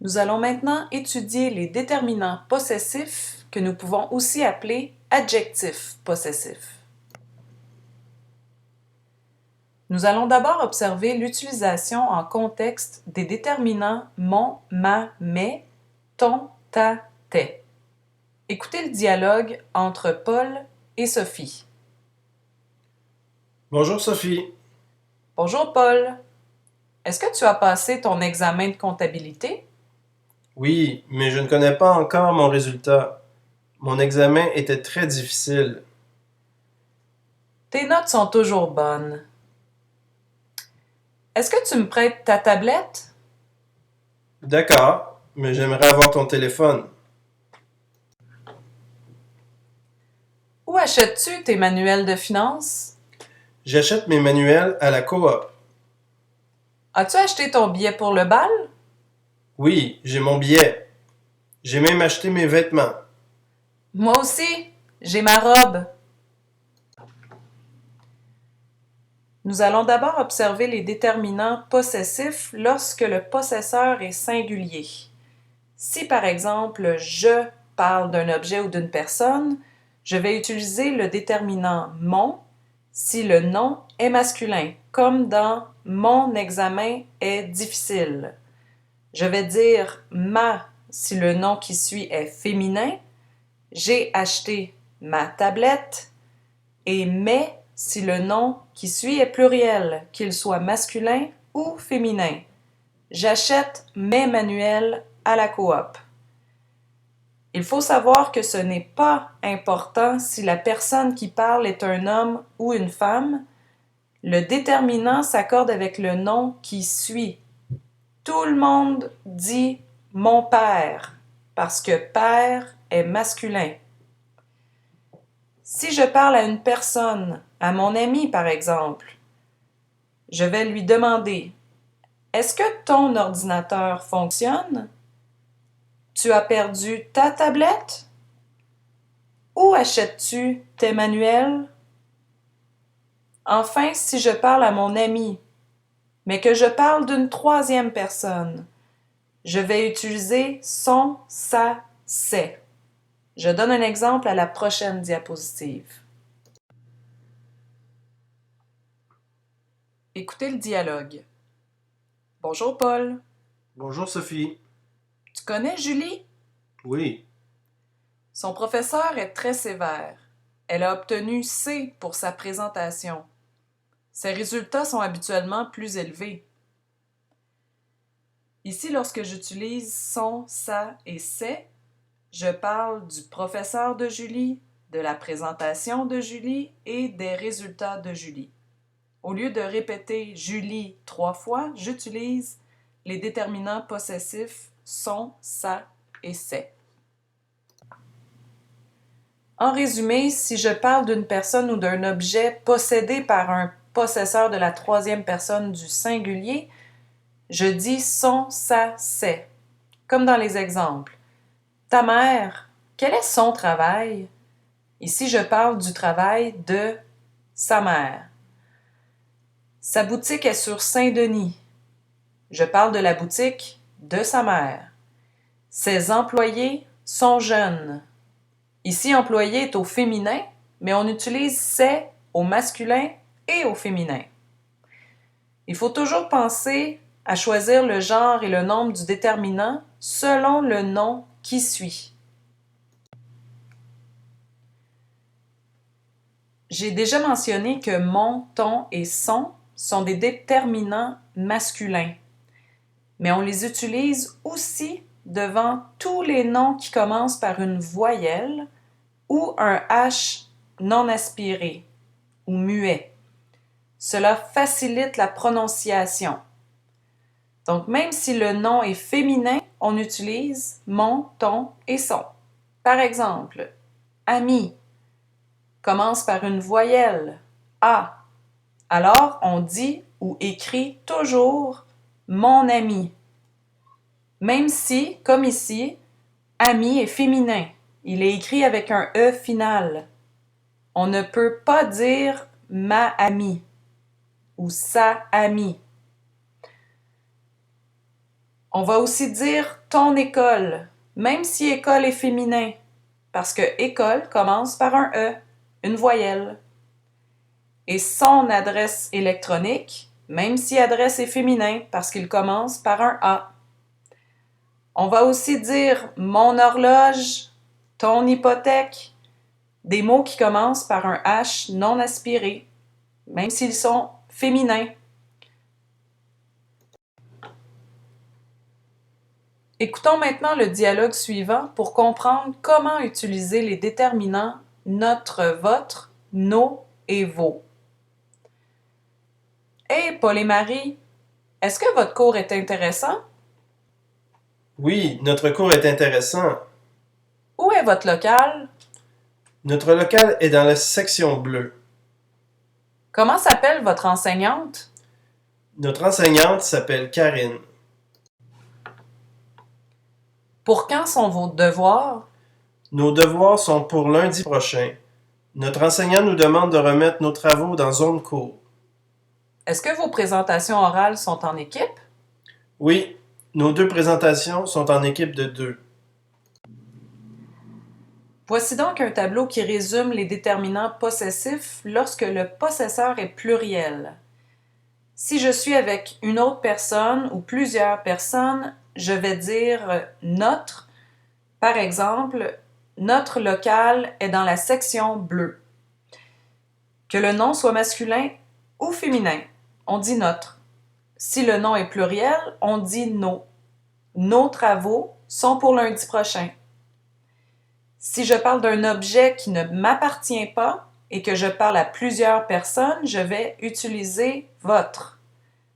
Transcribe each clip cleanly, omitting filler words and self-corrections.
Nous allons maintenant étudier les déterminants possessifs que nous pouvons aussi appeler adjectifs possessifs. Nous allons d'abord observer l'utilisation en contexte des déterminants mon, ma, mes, ton, ta, tes. Écoutez le dialogue entre Paul et Sophie. Bonjour Sophie. Bonjour Paul. Est-ce que tu as passé ton examen de comptabilité? Oui, mais je ne connais pas encore mon résultat. Mon examen était très difficile. Tes notes sont toujours bonnes. Est-ce que tu me prêtes ta tablette? D'accord, mais j'aimerais avoir ton téléphone. Où achètes-tu tes manuels de finances? J'achète mes manuels à la coop. As-tu acheté ton billet pour le bal? Oui, j'ai mon billet. J'ai même acheté mes vêtements. Moi aussi, j'ai ma robe. Nous allons d'abord observer les déterminants possessifs lorsque le possesseur est singulier. Si par exemple je parle d'un objet ou d'une personne, je vais utiliser le déterminant mon si le nom est masculin, comme dans mon examen est difficile. Je vais dire ma si le nom qui suit est féminin, j'ai acheté ma tablette, et mes si le nom qui suit est pluriel, qu'il soit masculin ou féminin. J'achète mes manuels à la coop. Il faut savoir que ce n'est pas important si la personne qui parle est un homme ou une femme. Le déterminant s'accorde avec le nom qui suit. Tout le monde dit mon père parce que père est masculin. Si je parle à une personne, à mon ami par exemple, je vais lui demander « Est-ce que ton ordinateur fonctionne? Tu as perdu ta tablette? Où achètes-tu tes manuels? » Enfin, si je parle à mon ami, mais que je parle d'une troisième personne, je vais utiliser son, sa, ses. Je donne un exemple à la prochaine diapositive. Écoutez le dialogue. Bonjour Paul. Bonjour Sophie. Tu connais Julie? Oui. Son professeur est très sévère. Elle a obtenu C pour sa présentation. Ses résultats sont habituellement plus élevés. Ici, lorsque j'utilise son, sa et ses, je parle du professeur de Julie, de la présentation de Julie et des résultats de Julie. Au lieu de répéter Julie 3 fois, j'utilise les déterminants possessifs son, sa et ses. En résumé, si je parle d'une personne ou d'un objet possédé par un possesseur de la troisième personne du singulier, je dis son, sa, ses. Comme dans les exemples. Ta mère, quel est son travail? Ici, je parle du travail de sa mère. Sa boutique est sur Saint-Denis. Je parle de la boutique de sa mère. Ses employés sont jeunes. Ici, employé est au féminin, mais on utilise ses au masculin et au féminin. Il faut toujours penser à choisir le genre et le nombre du déterminant selon le nom qui suit. J'ai déjà mentionné que mon, ton et son sont des déterminants masculins, mais on les utilise aussi devant tous les noms qui commencent par une voyelle ou un H non aspiré ou muet. Cela facilite la prononciation. Donc, même si le nom est féminin, on utilise mon, ton et son. Par exemple, ami commence par une voyelle A. Alors, on dit ou écrit toujours mon ami. Même si, comme ici, ami est féminin. Il est écrit avec un E final. On ne peut pas dire ma amie ou sa amie. On va aussi dire ton école, même si école est féminin, parce que école commence par un E, une voyelle. Et son adresse électronique, même si adresse est féminin, parce qu'il commence par un A. On va aussi dire mon horloge, ton hypothèque, des mots qui commencent par un H non aspiré, même s'ils sont féminins. Écoutons maintenant le dialogue suivant pour comprendre comment utiliser les déterminants notre, votre, nos et vos. Hey, Paul et Marie, est-ce que votre cours est intéressant? Oui, notre cours est intéressant. Où est votre local? Notre local est dans la section bleue. Comment s'appelle votre enseignante? Notre enseignante s'appelle Karine. Pour quand sont vos devoirs? Nos devoirs sont pour lundi prochain. Notre enseignant nous demande de remettre nos travaux dans zone cours. Est-ce que vos présentations orales sont en équipe? Oui, nos 2 présentations sont en équipe de 2. Voici donc un tableau qui résume les déterminants possessifs lorsque le possesseur est pluriel. Si je suis avec une autre personne ou plusieurs personnes, je vais dire notre. Par exemple, notre local est dans la section bleue. Que le nom soit masculin ou féminin, on dit notre. Si le nom est pluriel, on dit nos. Nos travaux sont pour lundi prochain. Si je parle d'un objet qui ne m'appartient pas et que je parle à plusieurs personnes, je vais utiliser votre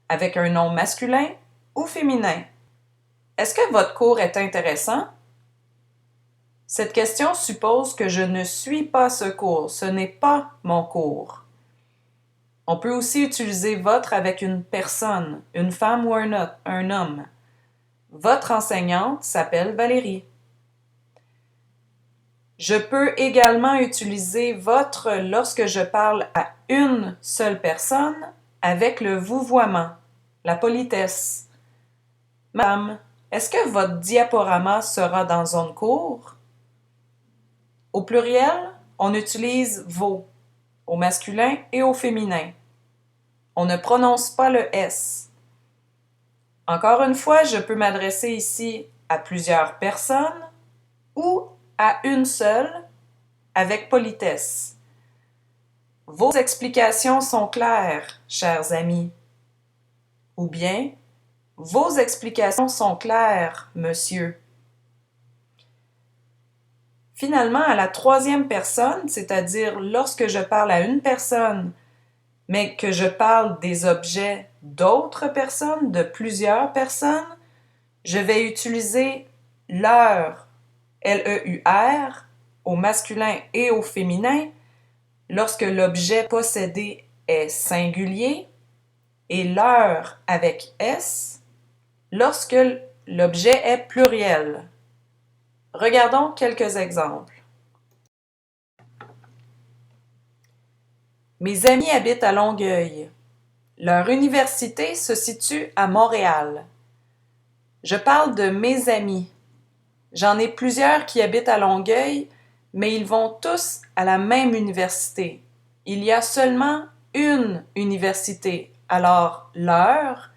avec un nom masculin ou féminin. Est-ce que votre cours est intéressant? Cette question suppose que je ne suis pas ce cours, ce n'est pas mon cours. On peut aussi utiliser votre avec une personne, une femme ou un homme. Votre enseignante s'appelle Valérie. Je peux également utiliser votre lorsque je parle à une seule personne avec le vouvoiement, la politesse. Madame, est-ce que votre diaporama sera dans zone cours? Au pluriel, on utilise vos, au masculin et au féminin. On ne prononce pas le S. Encore une fois, je peux m'adresser ici à plusieurs personnes ou à une seule avec politesse. Vos explications sont claires, chers amis. Ou bien, vos explications sont claires, monsieur. Finalement, à la troisième personne, c'est-à-dire lorsque je parle à une personne, mais que je parle des objets d'autres personnes, de plusieurs personnes, je vais utiliser leur, L-E-U-R, au masculin et au féminin, lorsque l'objet possédé est singulier, et leur avec S, lorsque l'objet est pluriel. Regardons quelques exemples. Mes amis habitent à Longueuil. Leur université se situe à Montréal. Je parle de mes amis. J'en ai plusieurs qui habitent à Longueuil, mais ils vont tous à la même université. Il y a seulement une université, alors leur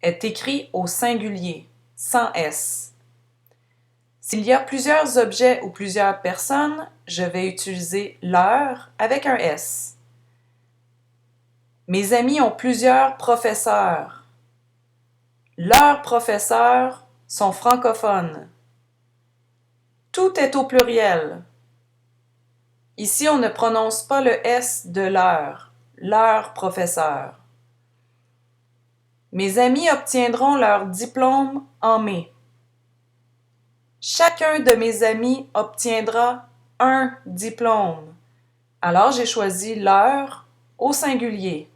est écrit au singulier, sans S. S'il y a plusieurs objets ou plusieurs personnes, je vais utiliser leur avec un S. Mes amis ont plusieurs professeurs. Leurs professeurs sont francophones. Tout est au pluriel. Ici, on ne prononce pas le S de leur professeur. Mes amis obtiendront leur diplôme en mai. Chacun de mes amis obtiendra un diplôme. Alors, j'ai choisi leur au singulier.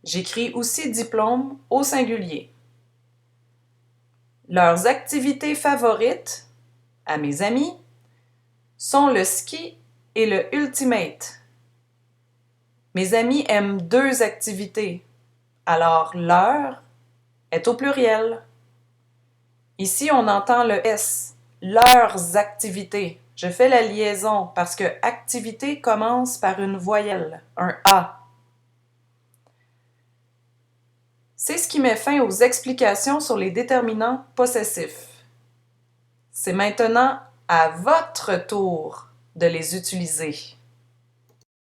J'écris aussi diplôme au singulier. Leurs activités favorites, à mes amis, sont le ski et le ultimate. Mes amis aiment 2 activités, alors leur est au pluriel. Ici, on entend le S, leurs activités. Je fais la liaison parce que activité commence par une voyelle, un A. C'est ce qui met fin aux explications sur les déterminants possessifs. C'est maintenant à votre tour de les utiliser.